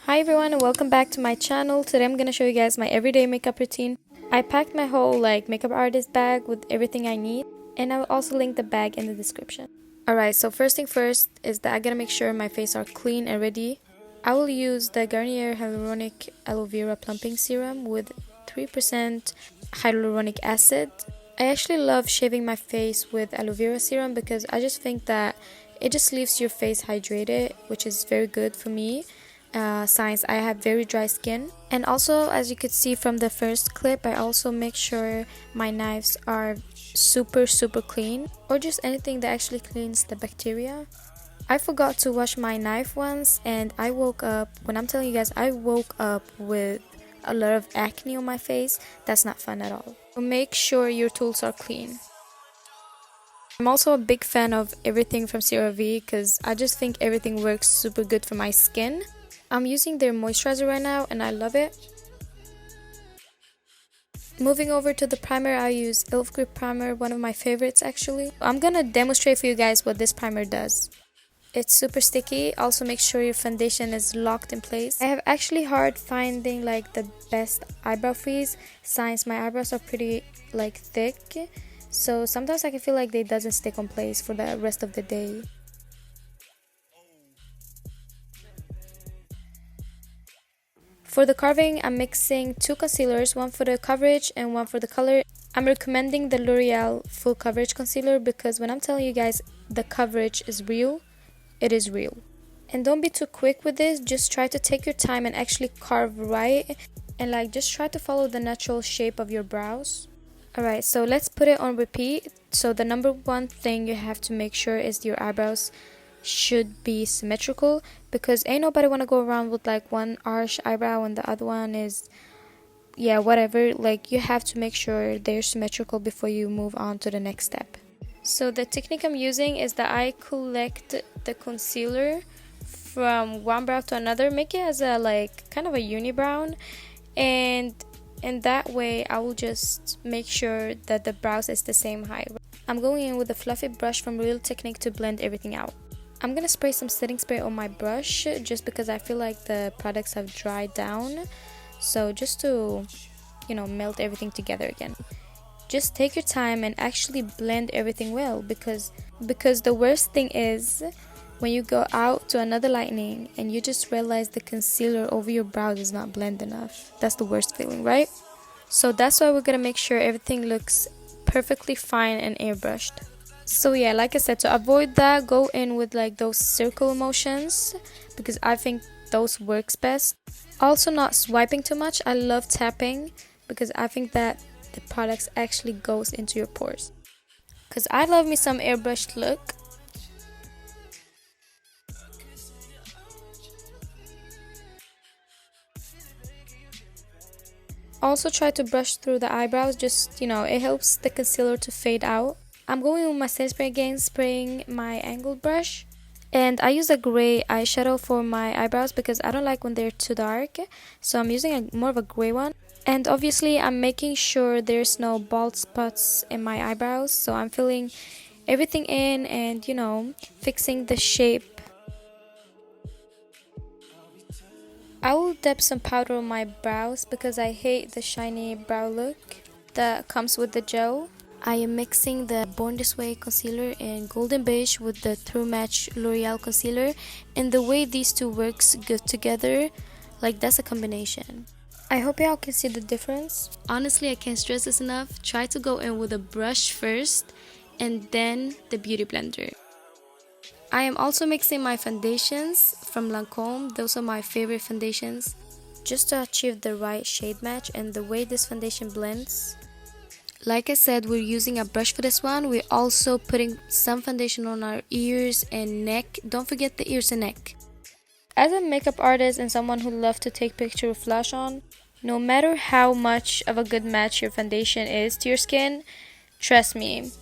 Hi everyone and welcome back to my channel. Today I'm going to show you guys my everyday makeup routine. I packed my whole makeup artist bag with everything I need, and I'll also link the bag in the description. Alright, so first thing first is that I gotta make sure my face are clean and ready. I will use the Garnier Hyaluronic Aloe Vera Plumping Serum with 3% hyaluronic acid. I actually love shaving my face with aloe vera serum because I just think that it just leaves your face hydrated, which is very good for me. Since I have very dry skin. And also, as you could see from the first clip, I also make sure my knives are super clean, or just anything that actually cleans the bacteria. I forgot to wash my knife once, and I woke up, when I'm telling you guys, I woke up with a lot of acne on my face. That's not fun at all. So make sure your tools are clean. I'm also a big fan of everything from CeraVe because I just think everything works super good for my skin. I'm using their moisturizer right now and I love it. Moving over to the primer, I use e.l.f. Grip Primer, one of my favorites actually. I'm gonna demonstrate for you guys what this primer does. It's super sticky. Also make sure your foundation is locked in place. I have actually hard finding the best eyebrow freeze since my eyebrows are pretty thick. So sometimes I can feel like they doesn't stick on place for the rest of the day. For the carving, I'm mixing 2 concealers, one for the coverage and one for the color. I'm recommending the L'Oreal Full Coverage Concealer because when I'm telling you guys the coverage is real, it is real. And don't be too quick with this, just try to take your time and actually carve right and just try to follow the natural shape of your brows. Alright, so let's put it on repeat. So the number one thing you have to make sure is your eyebrows should be symmetrical, because ain't nobody want to go around with one arch eyebrow and the other one is whatever. You have to make sure they're symmetrical before you move on to the next step. So the technique I'm using is that I collect the concealer from one brow to another, make it as a kind of a unibrow, and in that way I will just make sure that the brows is the same height. I'm going in with a fluffy brush from Real Technique to blend everything out. I'm gonna spray some setting spray on my brush just because I feel like the products have dried down. So just to, melt everything together again. Just take your time and actually blend everything well, because the worst thing is when you go out to another lighting and you just realize the concealer over your brow does not blend enough. That's the worst feeling, right? So that's why we're gonna make sure everything looks perfectly fine and airbrushed. So yeah, like I said, to avoid that, go in with those circle motions because I think those works best. Also, not swiping too much. I love tapping because I think that the products actually goes into your pores. Because I love me some airbrushed look. Also try to brush through the eyebrows, just it helps the concealer to fade out. I'm going with my setting spray again, spraying my angled brush. And I use a gray eyeshadow for my eyebrows because I don't like when they're too dark. So I'm using more of a gray one. And obviously I'm making sure there's no bald spots in my eyebrows. So I'm filling everything in and fixing the shape. I will dip some powder on my brows because I hate the shiny brow look that comes with the gel. I am mixing the Born This Way concealer in Golden Beige with the True Match L'Oreal concealer, and the way these two works good together, that's a combination. I hope y'all can see the difference. Honestly, I can't stress this enough. Try to go in with a brush first and then the beauty blender. I am also mixing my foundations from Lancome. Those are my favorite foundations, just to achieve the right shade match and the way this foundation blends. Like I said, we're using a brush for this one. We're also putting some foundation on our ears and neck. Don't forget the ears and neck. As a makeup artist and someone who loves to take pictures with flash on, no matter how much of a good match your foundation is to your skin, trust me,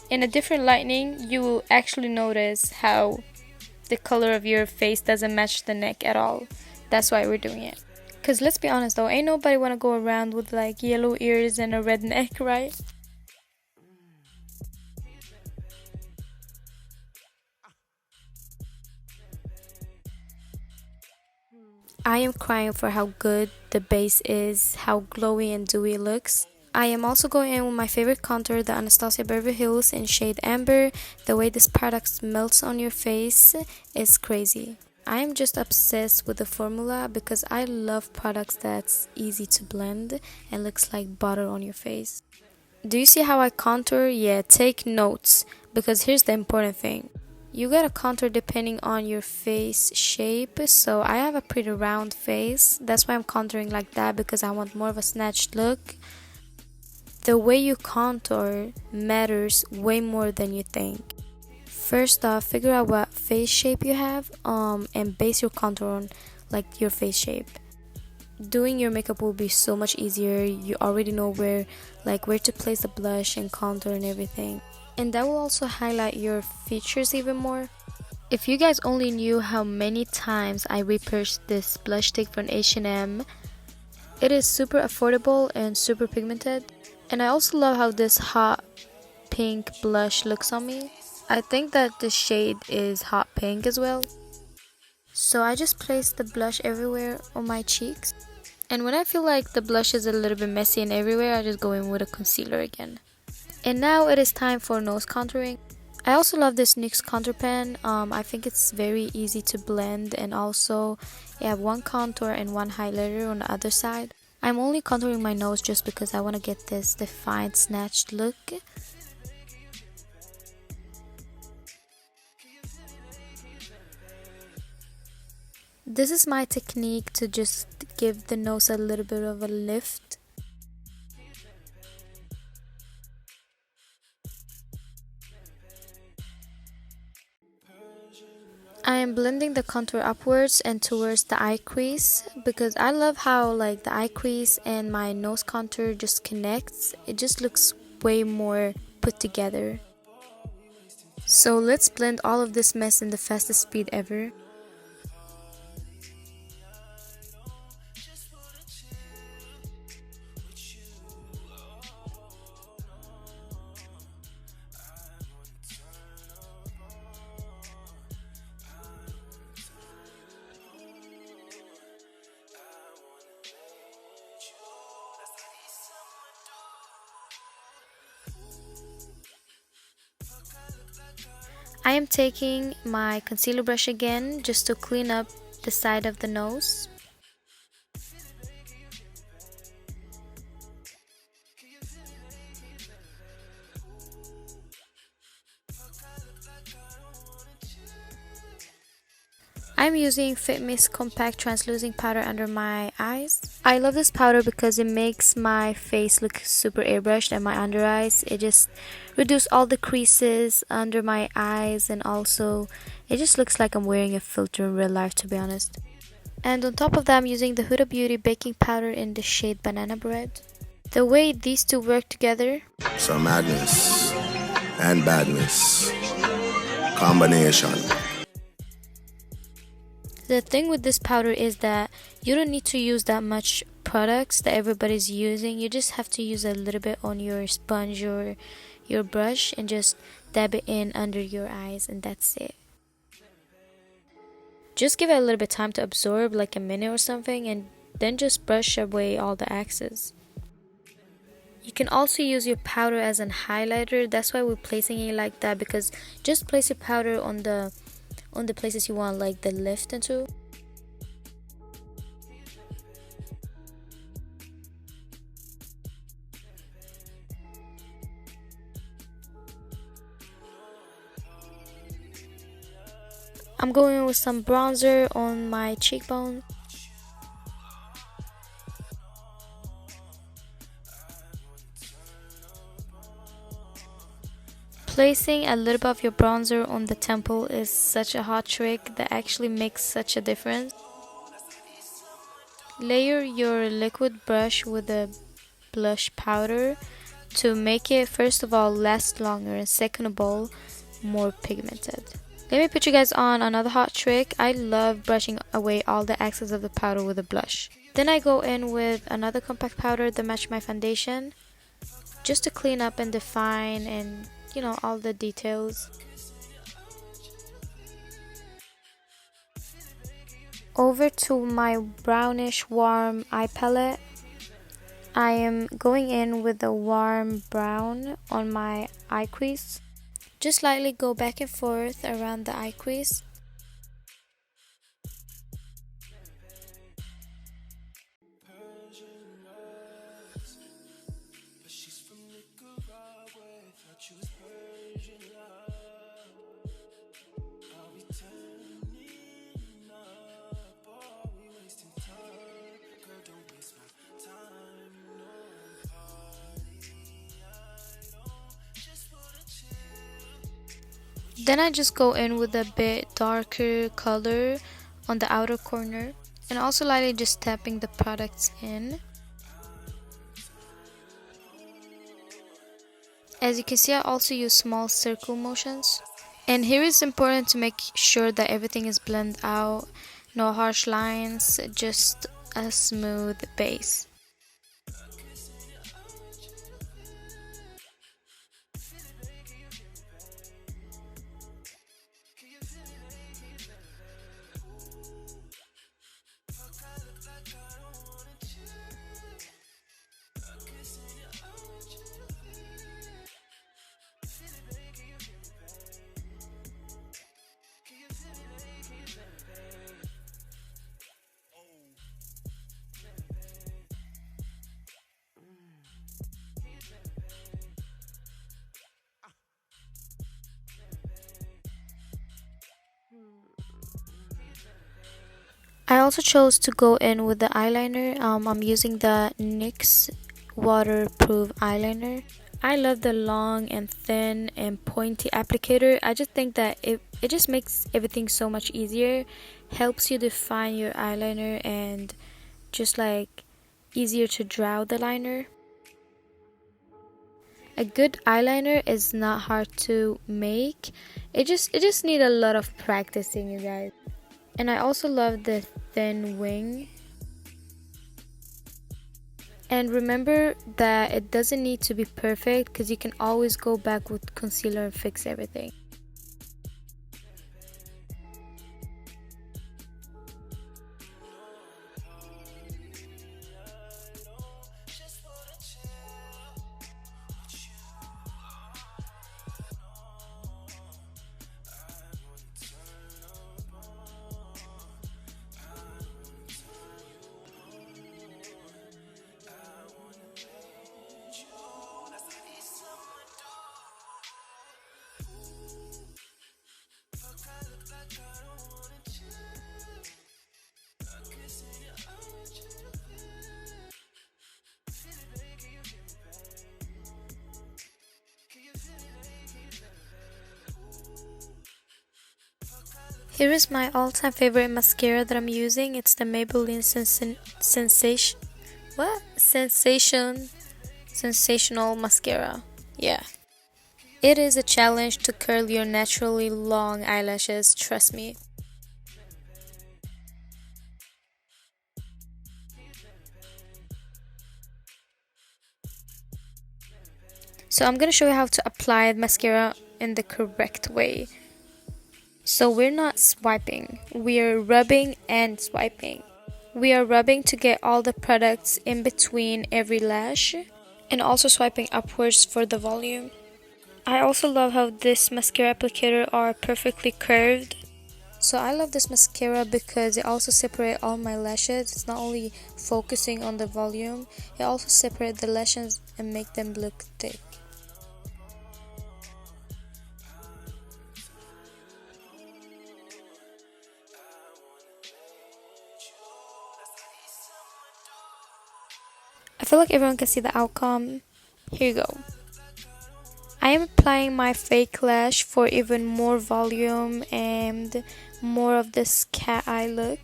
in a different lighting, you will actually notice how the color of your face doesn't match the neck at all. That's why we're doing it. Because let's be honest though, ain't nobody want to go around with yellow ears and a red neck, right? I am crying for how good the base is, how glowy and dewy it looks. I am also going in with my favorite contour, the Anastasia Beverly Hills in shade Amber. The way this product melts on your face is crazy. I am just obsessed with the formula because I love products that's easy to blend and looks like butter on your face. Do you see how I contour? Yeah, take notes, because here's the important thing. You gotta contour depending on your face shape. So I have a pretty round face. That's why I'm contouring like that, because I want more of a snatched look. The way you contour matters way more than you think. First off, figure out what face shape you have and base your contour on like your face shape. Doing your makeup will be so much easier. You already know where to place the blush and contour and everything. And that will also highlight your features even more. If you guys only knew how many times I repurchased this blush stick from H&M. It is super affordable and super pigmented. And I also love how this hot pink blush looks on me. I think that the shade is hot pink as well. So I just place the blush everywhere on my cheeks. And when I feel like the blush is a little bit messy and everywhere, I just go in with a concealer again. And now it is time for nose contouring. I also love this NYX contour pen. I think it's very easy to blend, and also you have one contour and one highlighter on the other side. I'm only contouring my nose just because I want to get this defined snatched look. This is my technique to just give the nose a little bit of a lift. I am blending the contour upwards and towards the eye crease because I love how the eye crease and my nose contour just connects. It just looks way more put together. So let's blend all of this mess in the fastest speed ever. I am taking my concealer brush again just to clean up the side of the nose. I'm using Fit Mist Compact Translucent Powder under my eyes. I love this powder because it makes my face look super airbrushed, and my under eyes. It just reduces all the creases under my eyes, and also it just looks like I'm wearing a filter in real life, to be honest. And on top of that, I'm using the Huda Beauty Baking Powder in the shade Banana Bread. The way these two work together. Some madness and badness. Combination. The thing with this powder is that you don't need to use that much products that everybody's using. You just have to use a little bit on your sponge or your brush and just dab it in under your eyes, and that's it. Just give it a little bit of time to absorb, like a minute or something, and then just brush away all the excess. You can also use your powder as an highlighter. That's why we're placing it like that, because just place your powder on the places you want the lift into. I'm going in with some bronzer on my cheekbone. Placing a little bit of your bronzer on the temple is such a hot trick that actually makes such a difference. Layer your liquid brush with a blush powder to make it, first of all, last longer, and second of all, more pigmented. Let me put you guys on another hot trick. I love brushing away all the excess of the powder with a blush. Then I go in with another compact powder to match my foundation, just to clean up and define and all the details. Over to my brownish warm eye palette. I am going in with a warm brown on my eye crease. Just lightly go back and forth around the eye crease. Then I just go in with a bit darker color on the outer corner and also lightly just tapping the products in. As you can see, I also use small circle motions. And here it's important to make sure that everything is blended out, no harsh lines, just a smooth base. I also chose to go in with the eyeliner. I'm using the NYX waterproof eyeliner. I love the long and thin and pointy applicator. I just think that it just makes everything so much easier. Helps you define your eyeliner and just like easier to draw the liner. A good eyeliner is not hard to make. It just need a lot of practicing, you guys. And I also love the thin wing. And remember that it doesn't need to be perfect because you can always go back with concealer and fix everything. Here is my all-time favorite mascara that I'm using. It's the Maybelline Sensational Mascara. Yeah. It is a challenge to curl your naturally long eyelashes, trust me. So I'm gonna show you how to apply mascara in the correct way. So we're not swiping, we are rubbing and swiping. We are rubbing to get all the products in between every lash and also swiping upwards for the volume. I also love how this mascara applicator are perfectly curved. So I love this mascara because it also separates all my lashes. It's not only focusing on the volume, it also separates the lashes and make them look thick. I feel like everyone can see the outcome. Here you go. I am applying my fake lash for even more volume and more of this cat eye look.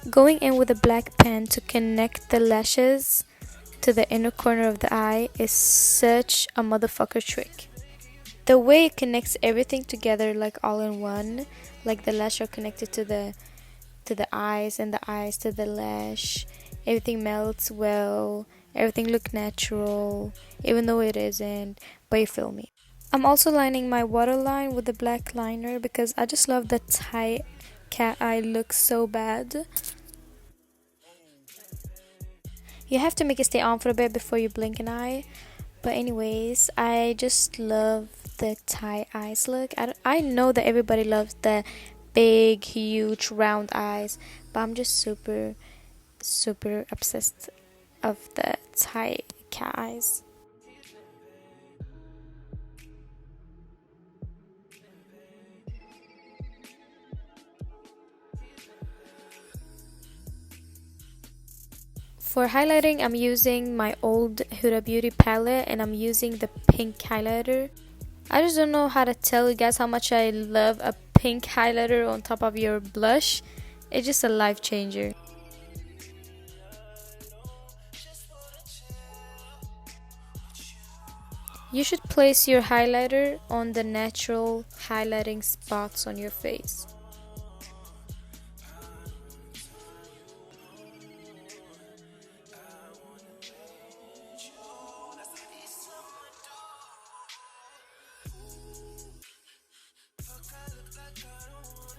Going in with a black pen to connect the lashes to the inner corner of the eye is such a motherfucker trick. The way it connects everything together like all in one, like the lash are connected to the eyes and the eyes to the lash, everything melts well, everything look natural, even though it isn't, but you feel me. I'm also lining my waterline with the black liner because I just love the tight cat eye look so bad. You have to make it stay on for a bit before you blink an eye. But anyways, I just love the tight eyes look. I know that everybody loves the big, huge, round eyes, but I'm just super obsessed of the tight cat eyes. For highlighting, I'm using my old Hudabeauty palette and I'm using the pink highlighter. I just don't know how to tell you guys how much I love a pink highlighter on top of your blush. It's just a life changer. You should place your highlighter on the natural highlighting spots on your face.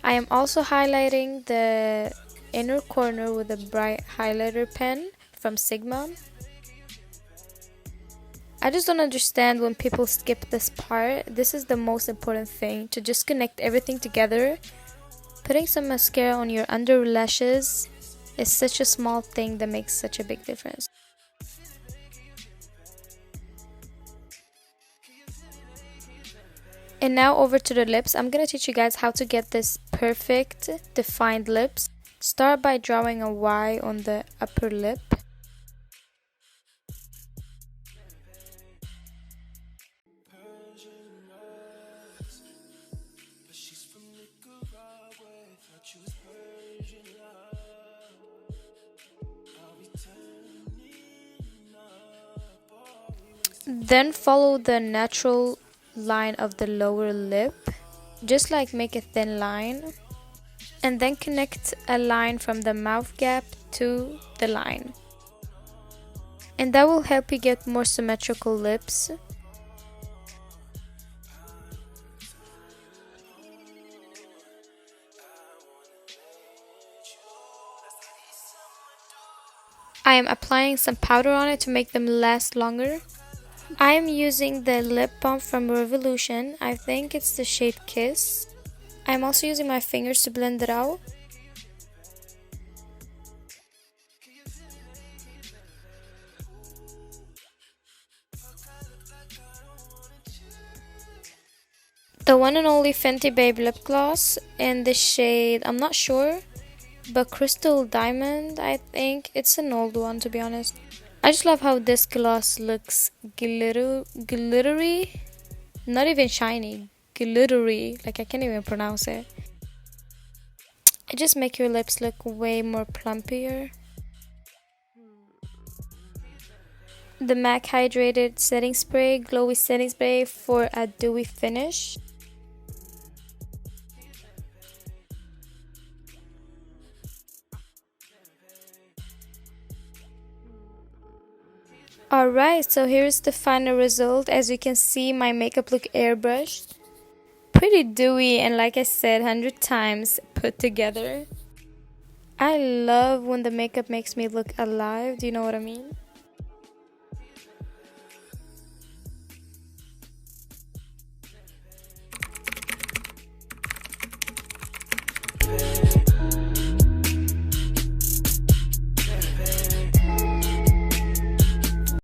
I am also highlighting the inner corner with a bright highlighter pen from Sigma. I just don't understand when people skip this part. This is the most important thing, to just connect everything together. Putting some mascara on your under lashes is such a small thing that makes such a big difference. And now over to the lips. I'm gonna teach you guys how to get this perfect defined lips. Start by drawing a Y on the upper lip. Then follow the natural line of the lower lip, just like make a thin line, and then connect a line from the mouth gap to the line, and that will help you get more symmetrical lips. I am applying some powder on it to make them last longer. I am using the lip balm from Revolution. I think it's the shade Kiss. I'm also using my fingers to blend it out. The one and only Fenty Babe lip gloss in the shade, I'm not sure, but Crystal Diamond, I think. It's an old one, to be honest. I just love how this gloss looks glittery, not even shiny, glittery, like I can't even pronounce it. It just makes your lips look way more plumpier. The MAC Hydrated Setting Spray, Glowy Setting Spray for a dewy finish. Alright, so here's the final result. As you can see, my makeup look airbrushed. Pretty dewy and, like I said 100 times, put together. I love when the makeup makes me look alive, do you know what I mean?